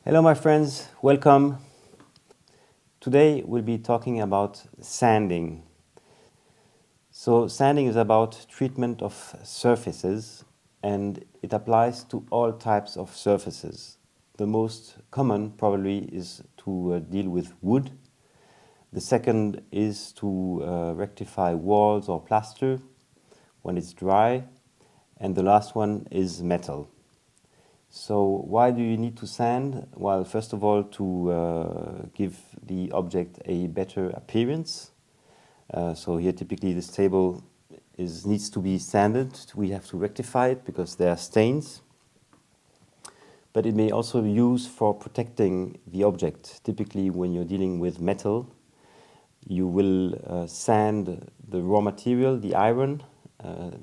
Hello my friends, welcome. Today we'll be talking about sanding. So sanding is about treatment of surfaces and it applies to all types of surfaces. The most common probably is to deal with wood. The second is to rectify walls or plaster when it's dry. And the last one is metal. So why do you need to sand? Well, first of all, to give the object a better appearance. So here typically this table needs to be sanded. We have to rectify it because there are stains. But it may also be used for protecting the object. Typically when you're dealing with metal, you will sand the raw material, the iron.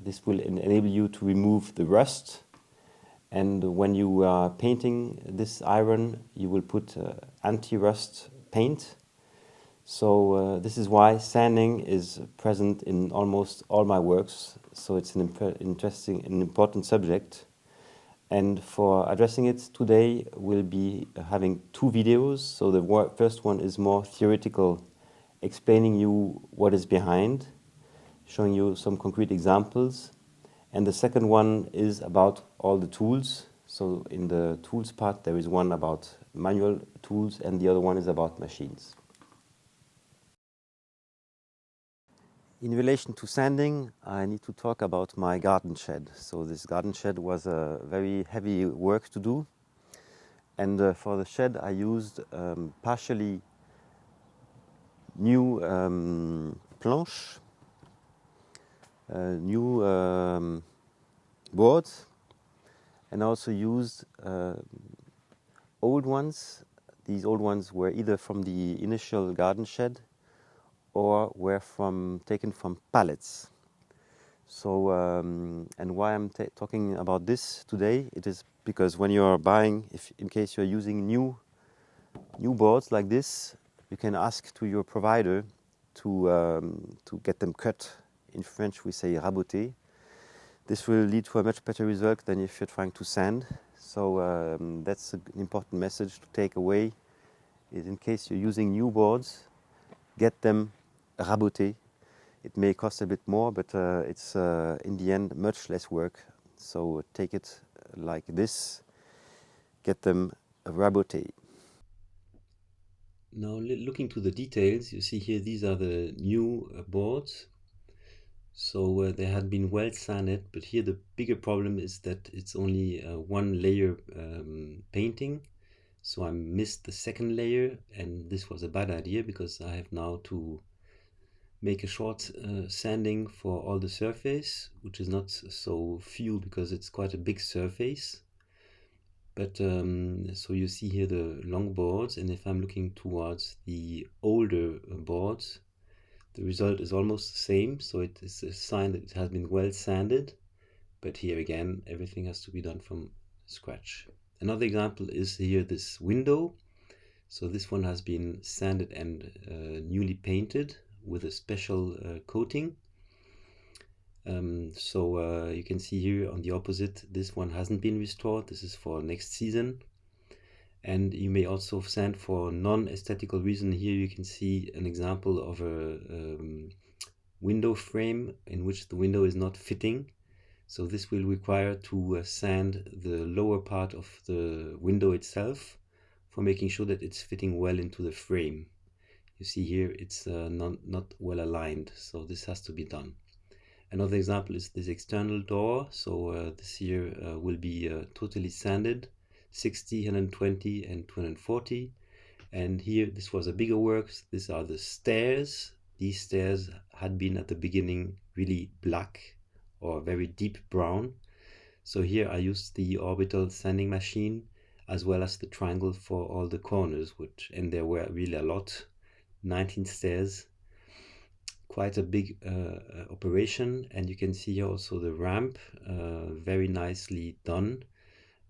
This will enable you to remove the rust. And when you are painting this iron, you will put anti-rust paint. So this is why sanding is present in almost all my works. So it's an interesting and important subject. And for addressing it today, we'll be having two videos. So the first one is more theoretical, explaining you what is behind, showing you some concrete examples. And the second one is about all the tools. So in the tools part, there is one about manual tools and the other one is about machines. In relation to sanding, I need to talk about my garden shed. So this garden shed was a very heavy work to do. And for the shed, I used partially new planches, new boards, and also used old ones. These old ones were either from the initial garden shed or were taken from pallets. So, and why I'm talking about this today, it is because when you are buying, in case you're using new boards like this, you can ask to your provider to get them cut. In French we say raboter. This will lead to a much better result than if you're trying to sand. So that's an important message to take away, is in case you're using new boards, get them rabotés. It may cost a bit more, but it's in the end much less work. So take it like this, get them rabotés. Now looking to the details, you see here these are the new boards. So they had been well sanded, but here the bigger problem is that it's only one layer painting. So I missed the second layer, and this was a bad idea because I have now to make a short sanding for all the surface, which is not so few because it's quite a big surface. But so you see here the long boards, and if I'm looking towards the older boards, the result is almost the same, so it is a sign that it has been well sanded, but here again everything has to be done from scratch. Another example is here this window. So this one has been sanded and newly painted with a special coating. So you can see here on the opposite, this one hasn't been restored. This is for next season. And you may also sand for non-aesthetical reason. Here you can see an example of a window frame in which the window is not fitting. So this will require to sand the lower part of the window itself for making sure that it's fitting well into the frame. You see here it's not well aligned, so this has to be done. Another example is this external door. So this here will be totally sanded, 60, 120 and 240. And here this was a bigger work. These are the stairs. These stairs had been at the beginning really black or very deep brown. So here I used the orbital sanding machine as well as the triangle for all the corners, and there were really a lot, 19 stairs, quite a big operation. And you can see here also the ramp, very nicely done.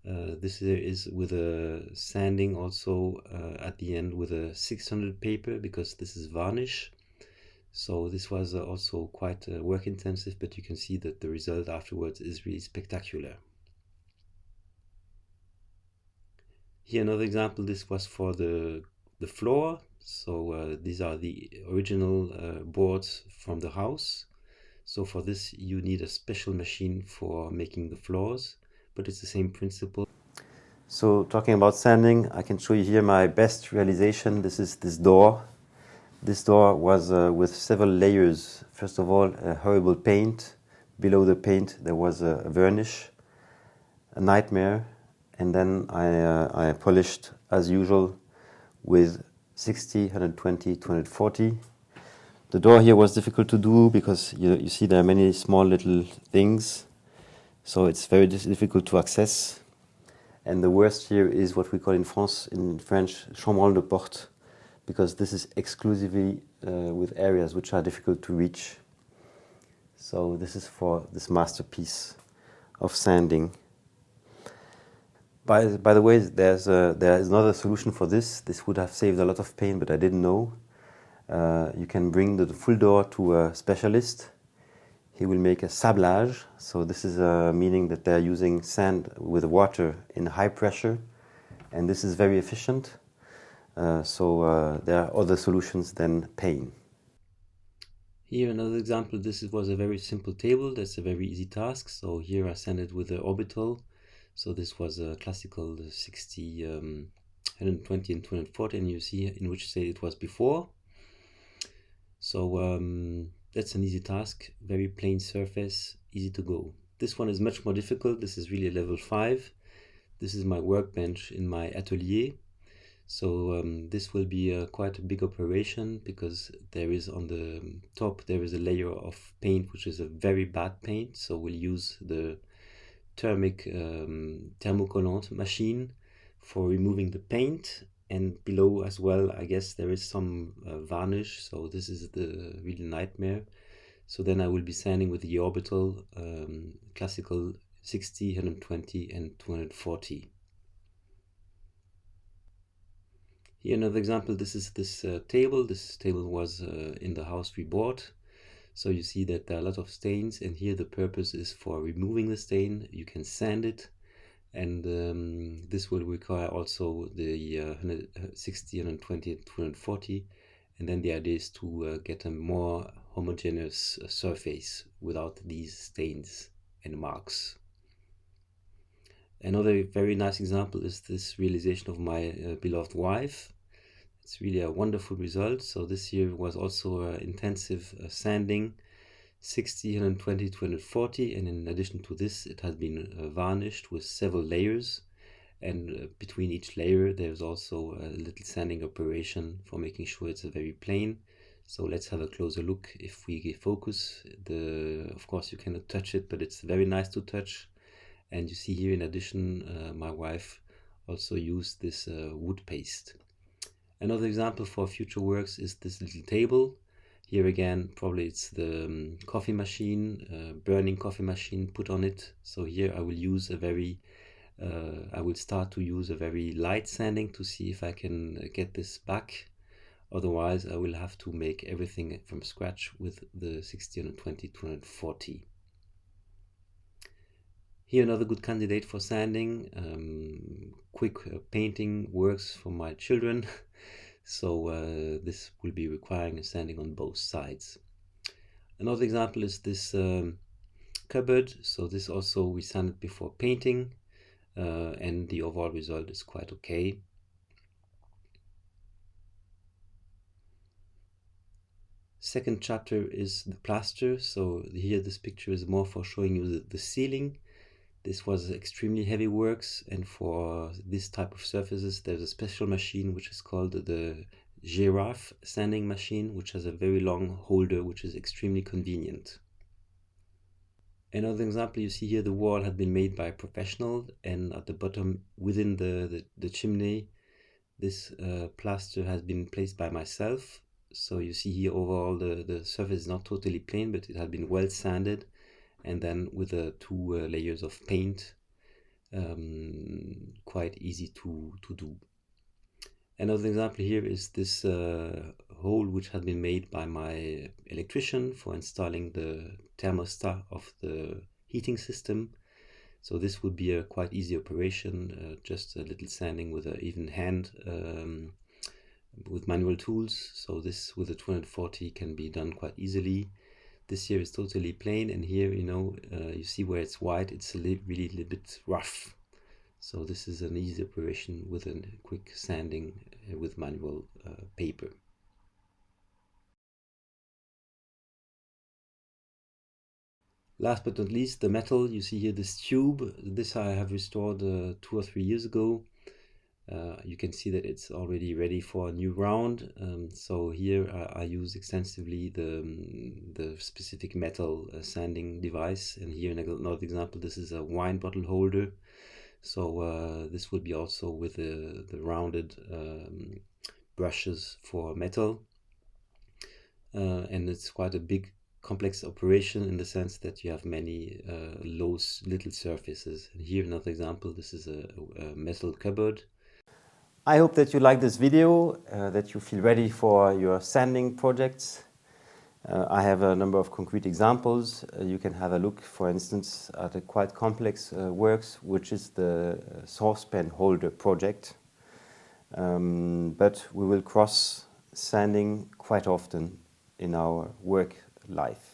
This is with a sanding also at the end with a 600 paper because this is varnish. So this was also quite work intensive, but you can see that the result afterwards is really spectacular. Here another example, this was for the floor. So these are the original boards from the house. So for this you need a special machine for making the floors, but it's the same principle. So talking about sanding, I can show you here my best realization. This is this door. This door was with several layers. First of all, a horrible paint. Below the paint there was a varnish, a nightmare. And then I polished as usual with 60, 120, 240. The door here was difficult to do because you see there are many small little things, so it's very difficult to access. And the worst here is what we call in French, chambranle de porte, because this is exclusively with areas which are difficult to reach. So this is for this masterpiece of sanding. By the way, there is another solution for this. This would have saved a lot of pain, but I didn't know. You can bring the full door to a specialist. He will make a sablage. So this is meaning that they're using sand with water in high pressure, and this is very efficient. So there are other solutions than pain. Here another example. This was a very simple table. That's a very easy task. So here I sanded with the orbital. So this was a classical 60, 120 and 240, and you see in which state it was before. So that's an easy task, very plain surface, easy to go. This one is much more difficult. This is really a level 5. This is my workbench in my atelier. So this will be quite a big operation because there is on the top there is a layer of paint which is a very bad paint. So we'll use the thermocollant machine for removing the paint, and below as well I guess there is some varnish, so this is the really nightmare. So then I will be sanding with the orbital, classical 60, 120 and 240. Here another example. This is this table. This table was in the house we bought. So you see that there are a lot of stains, and here the purpose is for removing the stain. You can sand it, and this will require also the 160, 120, and 240. And then the idea is to get a more homogeneous surface without these stains and marks. Another very nice example is this realization of my beloved wife. It's really a wonderful result. So this here was also intensive sanding, 60, 120, 240, and in addition to this it has been varnished with several layers, and between each layer there's also a little sanding operation for making sure it's very plain. So let's have a closer look. If we focus, of course you cannot touch it, but it's very nice to touch. And you see here in addition my wife also used this wood paste. Another example for future works is this little table. Here again, probably it's the coffee machine, burning coffee machine put on it. So here I will use I will start to use a very light sanding to see if I can get this back. Otherwise, I will have to make everything from scratch with the 60, 120, 240. Here another good candidate for sanding. Quick painting works for my children. So this will be requiring a sanding on both sides. Another example is this cupboard. So this also we sanded before painting, and the overall result is quite okay. Second chapter is the plaster. So here this picture is more for showing you the ceiling. This was extremely heavy works, and for this type of surfaces there's a special machine which is called the giraffe sanding machine, which has a very long holder which is extremely convenient. Another example, you see here the wall had been made by a professional, and at the bottom within the chimney this plaster has been placed by myself. So you see here overall the surface is not totally plain, but it had been well sanded, and then with the two layers of paint, quite easy to do. Another example here is this hole which had been made by my electrician for installing the thermostat of the heating system. So this would be a quite easy operation, just a little sanding with an even hand with manual tools. So this with a 240 can be done quite easily. This here is totally plain, and here, you see where it's white, it's really a little bit rough. So this is an easy operation with a quick sanding with manual paper. Last but not least, the metal. You see here this tube. This I have restored 2 or 3 years ago. You can see that it's already ready for a new round. So here I use extensively the specific metal sanding device. And here another example, this is a wine bottle holder. So this would be also with the rounded brushes for metal. And it's quite a big complex operation in the sense that you have many little surfaces. And here another example, this is a metal cupboard. I hope that you like this video, that you feel ready for your sanding projects. I have a number of concrete examples. You can have a look, for instance, at a quite complex works, which is the saucepan holder project. But we will cross sanding quite often in our work life.